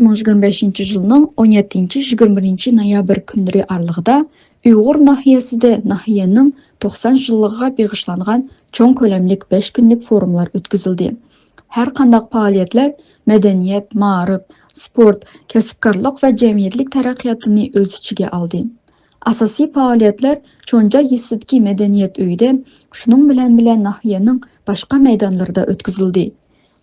2025 yılının 17-21 noyabr günleri aralığında Uyghur nahiyesinde nahiyenin 90 yıllığa bağışlangan çoğun kölemlik 5 günlük forumlar ötküzüldü. Her kandak faaliyetler medeniyet, mağrib, sport, kesipkarlık ve cemiyetlik terakkiyatını öz içige aldı. Asasi faaliyetler çoğunca Yisidki Medeniyet Öyüde, şunun bilen nahiyenin başka meydanlarda ötküzüldü.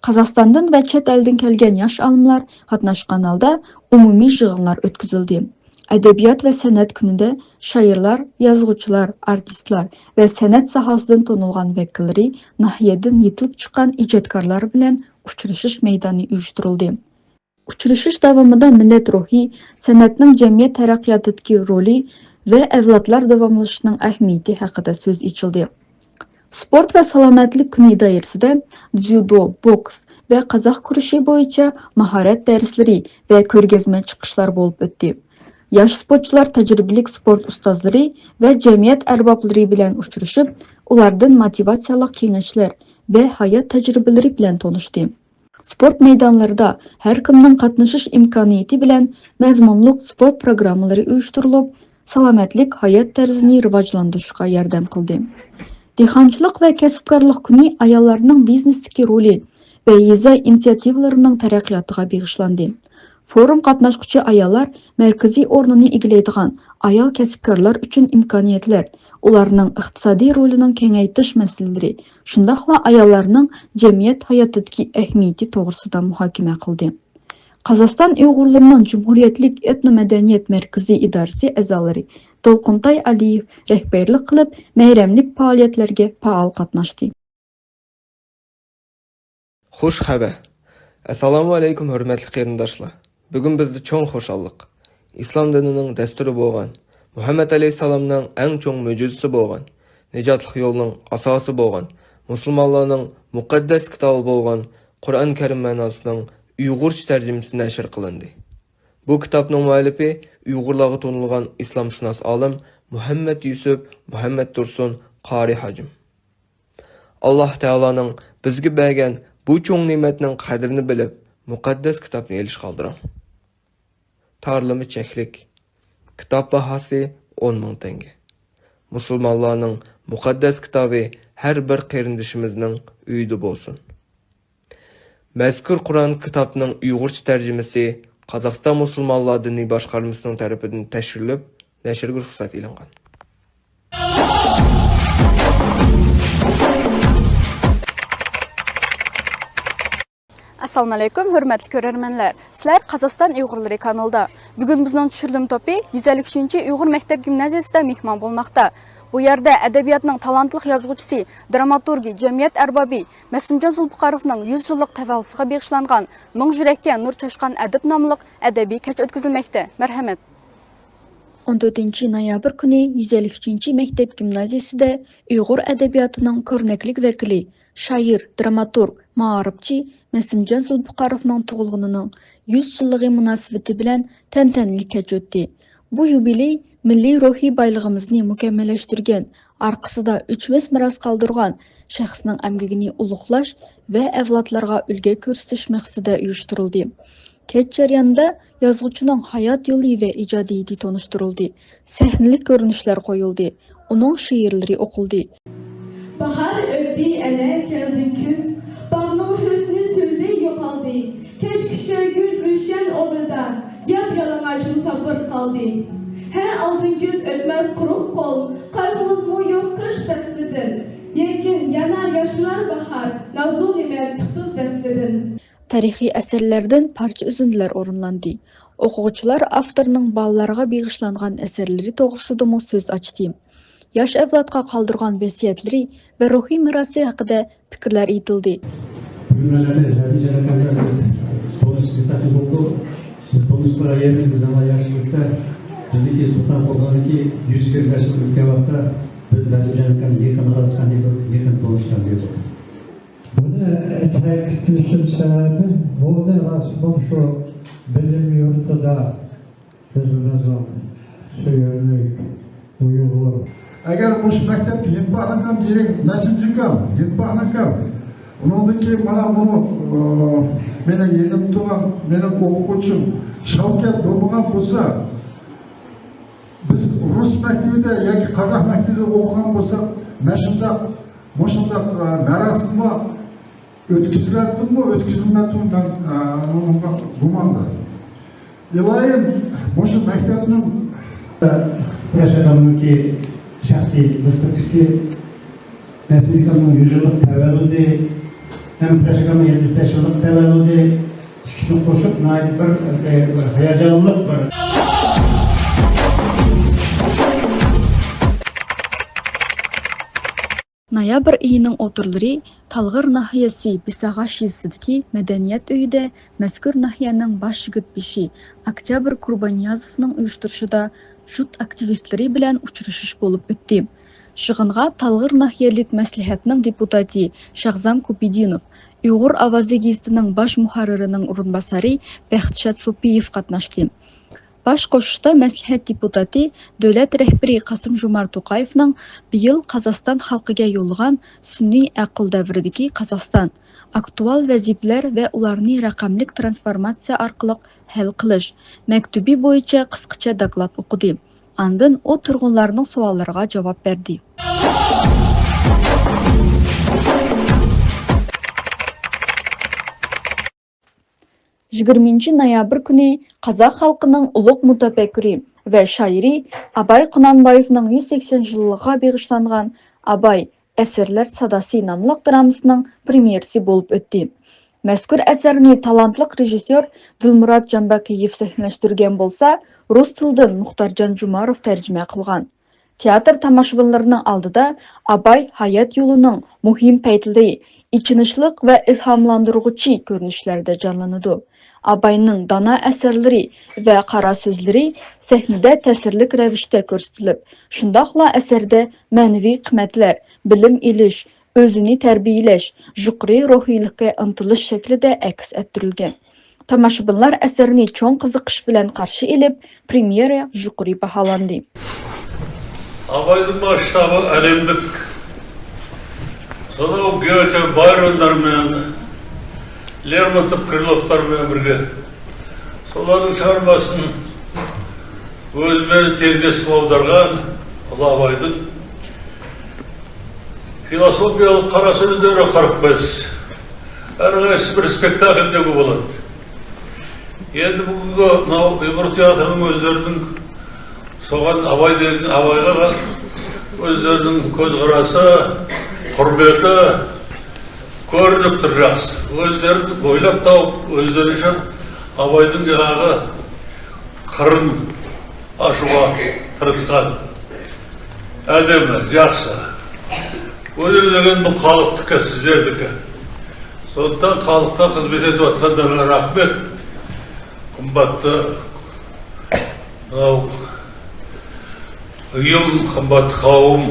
Kazastan'dan ve çet elden kelgen yaş alımlar katnaşkan halda umumi yığınlar ötküzüldü. Edebiyat ve sanat gününde şairlar, yazgıçılar, artistlar ve sanat sahasından tonulgan vekilleri nahiyeden yetilip çıkan icatkarlar bilen uçuruşuş meydanı uyuşturuldu. Uçuruşuş davamında millet ruhi, sanatның cemiyet terakkiyatındaki rolü ve evlatlar davamlılışının ahmiyeti hakkında söz içildi. Sport ve salametlik günü dairəsində judo, boks ve kazak kuruşu boyunca maharet dersleri ve körgezme çıkışlar bolup ötdü. Yaş sportçular tecrübelik sport ustazları ve cemiyet erbapları bilen uçuruşup, ulardan motivasyalıq kengişler ve hayat tecrübeleri bilen tonuşdu. Sport meydanlarında her kimnin katnaşış imkaniyeti bilen mezmunluk sport programmaları uyuşturulup, salametlik hayat tarzını rivajlandırışqa yardam kıldı. Dehqonchilik ve kasbkorlik kuni ayollarning biznesdagi roli ve yeza inisiativlarining taraqqiyotiga bag'ishlandi. Forum qatnashuvchi ayollar markaziy o'rnini egallaydigan ayol kasbkorlar uchun imkoniyatlar, ularning iqtisodiy rolining kengaytirish masalalari, shundaqla ayollarning jamiyat hayotidagi ahamiyati to'g'risida muhokama qildi. Qozog'iston Uyg'urlarining Cumhuriyetlik Etnomadaniyat Markaziy idorasi a'zolari Толқынтай Алиев rehberlik qilib, meyramlik faaliyetlerge faal qatnaşdı. Xush xabar. Assalomu alaykum hurmatli qarindoshlar. Bugun bizda cho'ng xushalliq. Islom dinining dasturi bo'lgan, Muhammad alayhisalomning eng cho'ng mo'jizasi bo'lgan, nijotlik yo'lining asosi bo'lgan, musulmonlarning muqaddas kitobi bo'lgan Qur'on Karim ma'nosining Uyg'urcha tarjimasi nashr qilindi. Bu kitobning muallifi Uyg'urlarga tonilgan islomshunos olim Muhammad Yusuf Muhammad Tursun Qori Hajim. Alloh taoloning bizga bergan bu cho'ng ne'matning qadrini bilib, muqaddas kitobni elish qoldiring. Tarlimi cheklik. Kitob bahosi 10 ming tenge. Musulmonlarning muqaddas kitobi har bir qarindishimizning uyida bo'lsin. Mazkur Qur'on kitobining Uyg'urcha tarjimasi Qozog'iston musulmonlar diniy boshqarmasining tarafidan tashrif, nashrga ruxsat e'longan. Assalamu alaykum, hürmetli görermenler. Sizler Qozog'iston Uyg'urlari kanalda. Bugün bizning tushirdim topi 153-chi Uyg'ur maktab gimnaziyasida mehmon bo'lmoqda. Bu yerda adabiyotning talantli yozuvchisi, dramaturgi, jamiyat arbobi Masimjon Zulfiqarovning 100 yillik tavallusiga bag'ishlangan Ming yurakka nur cho'shqan adib nomli adabiy kech o'tkazilmoqda. Marhamat. 14 noyabr kuni 153 maktab gimnaziyasida Uyg'ur adabiyotining ko'rnakli vakili, shoir, dramaturg, ma'rifchi Masimjon Zulfiqarovning tug'ilganining 100 yilligi munosabati bilan tantanali kech o'tdi. Bu yubiley milliy ruhiy boylig'imizni mukammallashtirgan, arkasida o'chmas miros qoldirgan shaxsning amgigini ulug'lash va avlodlarga ulgu ko'rsatish maqsadida uyushtirildi. Kech jarayonida yozuvchining hayot yo'li va ijodiyati tanishtirildi. Sahnalik ko'rinishlar qo'yildi. Uning she'rlari o'qildi. Bahar öptü ele kezdin küs, bağının hüsnü sürdü yokaldı. Keç küçük gül gülşen orada, yap yalamaç musafir kaldı. He altın güz ötmez kuruk kol, kaygımız mu yok kış beslidir. Yekin yanar yaşlar bahar, nazul ime tutup besledin. Tarixiy asarlardan parcha uzunlar o'rinlandi. O'quvchilar avtorning bolalarga bag'ishlangan asarlari to'g'risida so'z ochdi. Yosh avlodga qoldirgan vasiyatlari va ruhiy merosi haqida fikrlar aytildi. Bunu etmek sebebi burada aslında şu bilim yurtta sözümüz var. Söylemek, uyulur. Eğer bu mektep yetparankan diye nasıl çıkar, yetparankan. Onundaki bana bunu Meni yenip turgan, mening o'quvchim Shavkat bo'lmagan bo'lsa, biz rus maktabida yoki qozoq maktabida o'qigan bo'lsak, mana shunday marosimga o'tkaziladimi, o'tkazilmadimi, men gumanda. Iloyim, shu maktabning Yaşadığımki şahsi ıslıkçısı Respublikanın 100 yıllık təvəllüdü, hem Yaşadığımın 75 yıllık təvəllüdü, ikisini koşup nail bir hayacanlılık var. Ноябрь айының отырлары Талғыр нахиясы Бисағаш езідікі Мәдәниет өйді мәскүр нахияның баш жігіт беші Октябрь Курбаниязовның ұйыштыршыда жұрт активистлері білән ұчырышыш болып өтті. Шығынға Талғыр нахиялік мәслихатның депутаты Шахзам Купидинов, Уйғур авазы гезитінің баш мұхарырының орынбасары Бәхтшат Сопиев қатнашты. Баш қошышта мәслихат депутаты Дөләт рәхбери Қасым Жомарт Тоқаевның биыл Қазақстан халқыға йолыған сүнни ақыл дәвридегі Қазақстан, актуал вәзипләр вә уларны рәқамлік трансформация арқылық хәл қылыш, мәктүби бойынша қысқыча доклад оқыды. Андын о тұрғынларының суалларға жауап берді. Жигырминчи ноябрь күні қазақ халқының ұлық мутафәккүри вә шайыри Абай Құнанбаевның 180 жылыға бағышланған Абай әсерлер садасы намлық драмасының премьерасы болып өтті. Мәскүр әсәріне талантлық режиссер Дилмурат Жанбакиев сәхнәләштірген болса, рус тілден Мұхтаржан Жумаров тәржімә қылған. Театр тамашабынларының алдыда Абай hayat yolының мұхим пәйтілді, içinişlik ve ilhamlandırıcı görünüşlerde canlanıdı. Abayның dana əsərləri və qara sözləri səhnədə təsirlik rəvişdə göstərilib. Şundaqla əsərdə mənəvi qiymətlər, bilim iliş, özünü tərbiyələş, yuqori ruhiylikə intilish şəklində əks etdirilgan. Tamashibinlar əsərini çoğ qiziqish bilan qarshi elib, premyera yuqori baholandı. Abay'ın masштабы әлемдік. Сонау Гёте, Байрондармен, Лермонтов, Крыловтармен бірге. Солардың шығармасын өзімен теңдес аударған Абайдың философиялық қара сөздері 45. Әрқайсысы бір спектакльдегі болады. Енді бүгінгі Ұйғыр театрының өздерінің соған Абайға өздерінің көзқарасы, құрметі көрініп тұр жақсы. Өздерін ойлап тауып, өздерінше Абайдың жаңағы қырын ашуға тырысқан әдемі, жақсы. Өнер деген бұл халықтікі, сіздердікі. Сондықтан халыққа қызмет етіп жатқандарына рахмет. Қымбатты ұйым, қымбатты қауым.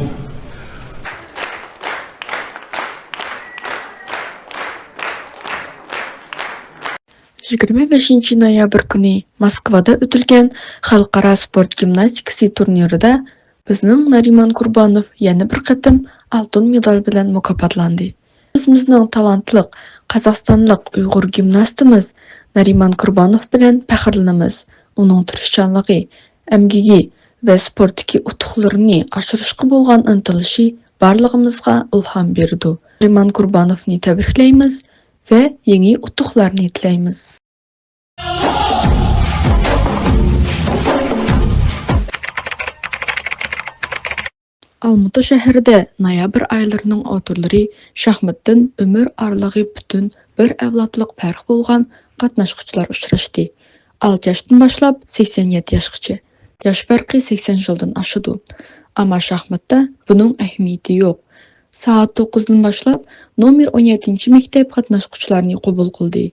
25 ноябрь күні Москвада өтілген халықара спорт гимнастикасы турнирida bizning Нариман Курбанов yana bir qatim алтын медаль bilan mukofotlandi. Bizning talantlıq Қазақстанлық Uyg'ur gimnastimiz Нариман Курбанов bilan faxrlanamiz. Uning tirishchanligi, əmgigi və sportdagi utuqlarini oshirishga bo'lgan intilishi barlig'imizga ilhom berdi. Narimon Kurbanovni tabriklaymiz və yeni utuqlarni tilaymiz. Алматы шәһәрендә ноябрь айларының авторлары шахматтан өмір аралығы бүтін bir avlodliq farq bo'lgan qatnashuvchilar uchrashdi. 6 yaşdan boshlab 87 yaşgacha. Yaş farqi 80 yildan oshadi. Ammo shaxmatda buning ahamiyati yo'q. Saat 9dan boshlab nomer 17 maktab qatnashuvchilarini qabul qildi.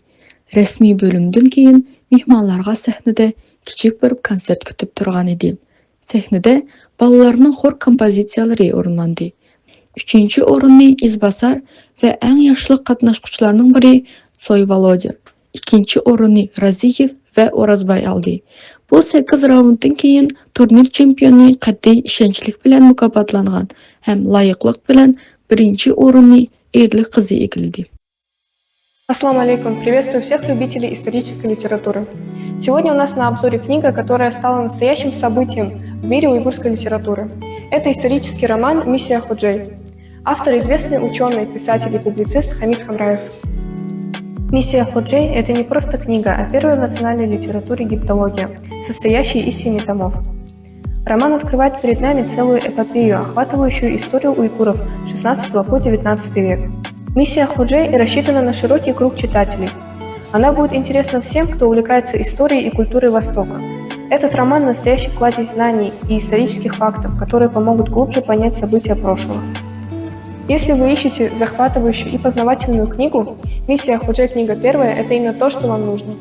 Rasmiy bo'limdan keyin mehmonlarga sahnada kichik bir konsert kutib turgan edi. Sahnada bolalarning xor kompozitsiyalari o'rinlandi. 3-chi o'rinni Izbasar va eng yoshli qatnashuvchilarning biri Soy Volodya, 2-chi o'rinni Raziyev va O'razbay oldi. Bu 8 raunddan keyin turnir chempioni qat'iy ishonchlik bilan mukofotlangan ham loyiqlik bilan 1-chi o'rinni Erlik qizi egildi. Ассаламу алейкум! Приветствую всех любителей исторической литературы. Сегодня у нас на обзоре книга, которая стала настоящим событием в мире уйгурской литературы. Это исторический роман «Миссия Ходжей». Автор – известный ученый, писатель и публицист Хамид Хамраев. «Миссия Ходжей» – это не просто книга, а первая в национальной литературе гиптология, состоящая из 7 томов. Роман открывает перед нами целую эпопею, охватывающую историю уйгуров с 16 по 19 век. «Миссия Ходжей» рассчитана на широкий круг читателей. Она будет интересна всем, кто увлекается историей и культурой Востока. Этот роман – настоящий кладезь знаний и исторических фактов, которые помогут глубже понять события прошлого. Если вы ищете захватывающую и познавательную книгу, «Миссия Ходжей. Книга первая» – это именно то, что вам нужно.